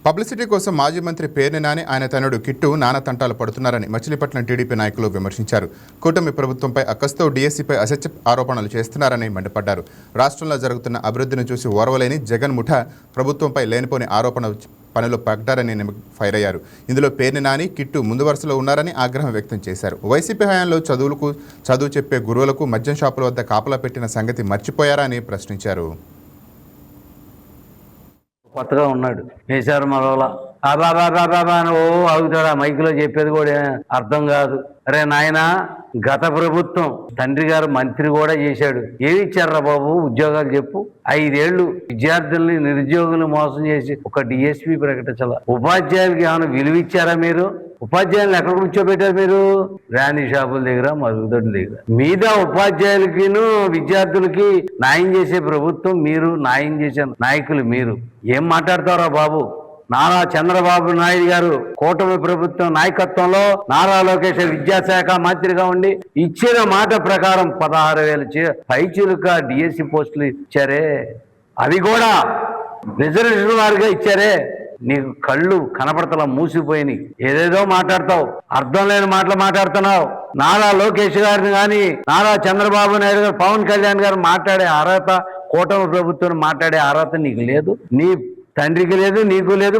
Publicity కోసం మాజీ మంత్రి పేర్ని నాని ఆయన తనయుడు కిట్టు నానా తంటాలు పడుతున్నారని మచిలీపట్నం టీడీపీ నాయకులు విమర్శించారు. కూటమి ప్రభుత్వంపై అక్కస్తో డీఎస్సీపై అసత్య ఆరోపణలు చేస్తున్నారని మండిపడ్డారు. రాష్ట్రంలో జరుగుతున్న అభివృద్ధిని చూసి ఓర్వలేని జగన్ ముఠా ప్రభుత్వంపై లేనిపోని ఆరోపణ పనిలో పడ్డారని ఫైర్ అయ్యారు. ఇందులో పేర్ని నాని, కిట్టు ముందు వరుసలో ఉన్నారని ఆగ్రహం వ్యక్తం చేశారు. వైసీపీ హయాంలో చదువు చెప్పే గురువులకు మద్యం షాపుల వద్ద కాపలా పెట్టిన సంగతి మర్చిపోయారా అని ప్రశ్నించారు. కొత్తగా ఉన్నాడు, వేశారు మరోలా బాబా అని ఆగుతాడు. ఆ మైకులో చెప్పేది కూడా అర్థం కాదు. అరే నాయన, గత ప్రభుత్వం తండ్రి గారు మంత్రి కూడా చేశాడు. ఏమి ఇచ్చారా బాబు ఉద్యోగాలు చెప్పు? 5 ఏళ్లు విద్యార్థుల్ని నిరుద్యోగులు మోసం చేసి ఒక డిఎస్పీ ప్రకటించాల. ఉపాధ్యాయులకి ఏమైనా విలువ ఇచ్చారా మీరు? ఉపాధ్యాయులను ఎక్కడ కూర్చోబెట్టారు మీరు? రాణి షాపుల దగ్గర, మరుగుదొడ్ల దగ్గర. మీద ఉపాధ్యాయులకిను విద్యార్థులకి న్యాయం చేసే ప్రభుత్వం మీరు, న్యాయం చేసే నాయకులు మీరు. ఏం మాట్లాడతారా బాబు? నారా చంద్రబాబు నాయుడు గారు కూటమి ప్రభుత్వం నాయకత్వంలో నారా లోకేష్ విద్యాశాఖ మంత్రిగా ఉండి ఇచ్చిన మాట ప్రకారం 16,000 పైచిలుక డిఎస్సి పోస్టులు ఇచ్చారే, అవి కూడా రిజర్వేషన్ వారిగా ఇచ్చారే. నీకు కళ్ళు కనపడతలా మూసిపోయినాయి. ఏదేదో మాట్లాడతావు, అర్థం లేని మాటలు మాట్లాడుతున్నావు. నారా లోకేష్ గారిని కానీ, నారా చంద్రబాబు నాయుడు గారు, పవన్ కళ్యాణ్ గారు మాట్లాడే అర్హత, కూటమి ప్రభుత్వం మాట్లాడే అర్హత నీకు లేదు, నీ తండ్రికి లేదు, నీకు లేదు,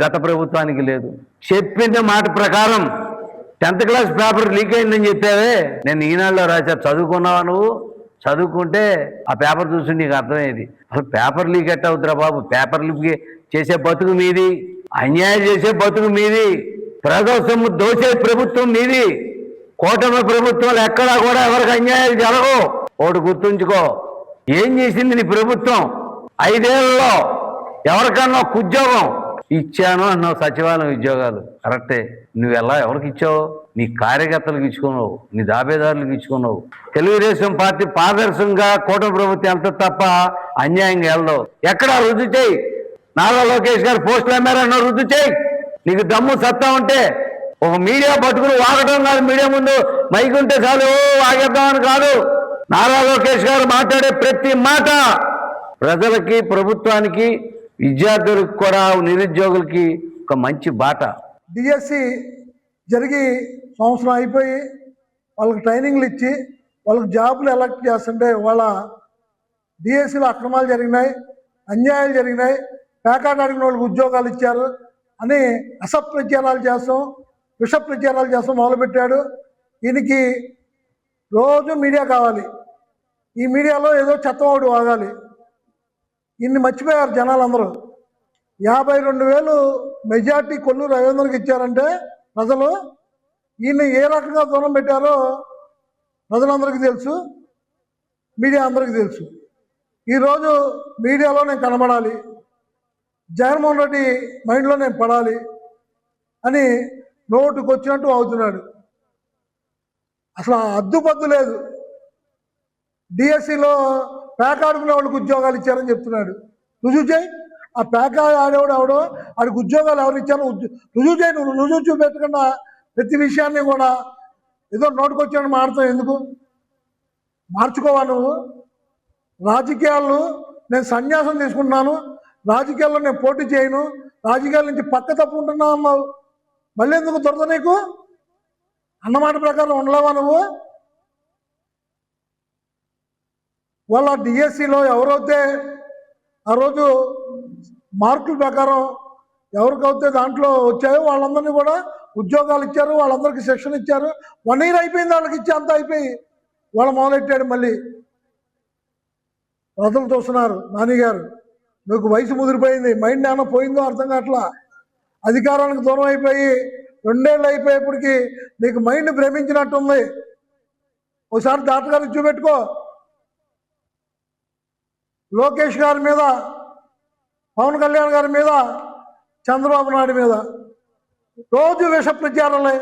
గత ప్రభుత్వానికి లేదు. చెప్పిన మాట ప్రకారం 10th క్లాస్ పేపర్ లీక్ అయిందని చెప్పావే, నేను ఈనాడులో రాశా. చదువుకున్నావా నువ్వు? చదువుకుంటే ఆ పేపర్ చూసి నీకు అర్థమయ్యేది. అసలు పేపర్ లీక్ ఎట్ట అవుతురా బాబు? పేపర్ లీక్ చేసే బతుకు మీది, అన్యాయం చేసే బతుకు మీది, ప్రజా సొమ్ము దోచే ప్రభుత్వం మీది. కూటమి ప్రభుత్వాలు ఎక్కడా కూడా ఎవరికి అన్యాయాలు జరగవు. ఒకటి గుర్తుంచుకో. ఏం చేసింది నీ ప్రభుత్వం? 5 ఏళ్లలో ఎవరికన్నా ఒక ఉద్యోగం ఇచ్చాను అన్నావు. సచివాలయం ఉద్యోగాలు కరెక్టే. నువ్వు ఎలా ఎవరికి ఇచ్చావు? నీ కార్యకర్తలకు ఇచ్చుకున్నావు, నీ దాబేదారులకు ఇచ్చుకున్నావు. తెలుగుదేశం పార్టీ పాదర్శంగా కూటమి ప్రభుత్వం ఎంత తప్ప అన్యాయంగా వెళ్దావు. ఎక్కడ రుజువు చేయి. నారా లోకేష్ గారు పోస్టులు అమ్మారన్న రుజువు చేయి. నీకు దమ్ము సత్తా ఉంటే. ఒక మీడియా పట్టుకుని వాగటం కాదు, మీడియా ముందు మైక్ ఉంటే చాలు వాగేద్దామని కాదు. నారా లోకేష్ గారు మాట్లాడే ప్రతి మాట ప్రజలకి, ప్రభుత్వానికి, విద్యార్థులకు కూడా, నిరుద్యోగులకి ఒక మంచి బాట. డిఎస్సి జరిగి సంవత్సరం అయిపోయి వాళ్ళకి ట్రైనింగ్లు ఇచ్చి వాళ్ళకి జాబులు ఎలక్ట్ చేస్తుంటే వాళ్ళ డిఎస్సిలో అక్రమాలు జరిగినాయి, అన్యాయాలు జరిగినాయి, పేకాట అడిగిన వాళ్ళకి ఉద్యోగాలు ఇచ్చారు అని అసప్రచారాలు చేస్తాం, విష ప్రచారాలు చేస్తాం మొదలుపెట్టాడు. ఈయనకి రోజు మీడియా కావాలి. ఈ మీడియాలో ఏదో చెత్తవాడు వాగాలి. ఇన్ని మర్చిపోయారు జనాలందరూ. 52,000 మెజార్టీ కొల్లు రవీంద్రకి ఇచ్చారంటే ప్రజలు ఈయన ఏ రకంగా దూరం పెట్టారో ప్రజలందరికీ తెలుసు, మీడియా అందరికీ తెలుసు. ఈరోజు మీడియాలో నేను కనబడాలి, జగన్మోహన్ రెడ్డి మైండ్లో నేను పడాలి అని నోటుకు వచ్చినట్టు అవుతున్నాడు. అసలు అద్దుపద్దు లేదు. డిఎస్సిలో పేక ఆడుకునే వాళ్ళకి ఉద్యోగాలు ఇచ్చారని చెప్తున్నాడు. రుజువు చేయి. ఆ పేక ఆడేవాడు ఆడికి ఉద్యోగాలు ఎవరు ఇచ్చారో రుజువు చేయి. నువ్వు రుజువు చూపెట్టకుండా ప్రతి విషయాన్ని కూడా ఏదో నోటుకొచ్చాను మాడతావు. ఎందుకు మార్చుకోవా నువ్వు? రాజకీయాల్లో నేను సన్యాసం తీసుకుంటున్నాను, రాజకీయాల్లో నేను పోటీ చేయను, రాజకీయాల నుంచి పక్క తప్పుకుంటున్నా అన్నావు. మళ్ళీ ఎందుకు దొరద నీకు? అన్నమాట ప్రకారం ఉండలేవా నువ్వు? వాళ్ళ డిఎస్సిలో ఎవరైతే ఆ రోజు మార్కుల ప్రకారం ఎవరికైతే దాంట్లో వచ్చాయో వాళ్ళందరినీ కూడా ఉద్యోగాలు ఇచ్చారు, వాళ్ళందరికీ శిక్షణ ఇచ్చారు. 1 year అయిపోయింది వాళ్ళకి ఇచ్చి, అంతా అయిపోయి వాళ్ళు మొదలెట్టాడు. మళ్ళీ ప్రజలు చూస్తున్నారు. నానిగారు, మీకు వయసు ముదిరిపోయింది, మైండ్ ఏమైనా పోయిందో అర్థం కావట్లా. అధికారానికి దూరం అయిపోయి 2 ఏళ్ళు అయిపోయేప్పటికీ నీకు మైండ్ భ్రమించినట్టుంది. ఒకసారి డాక్టర్ గారికి చూపెట్టుకో. లోకేష్ గారి మీద, పవన్ కళ్యాణ్ గారి మీద, చంద్రబాబు నాయుడు మీద రోజు విష ప్రచారాలే.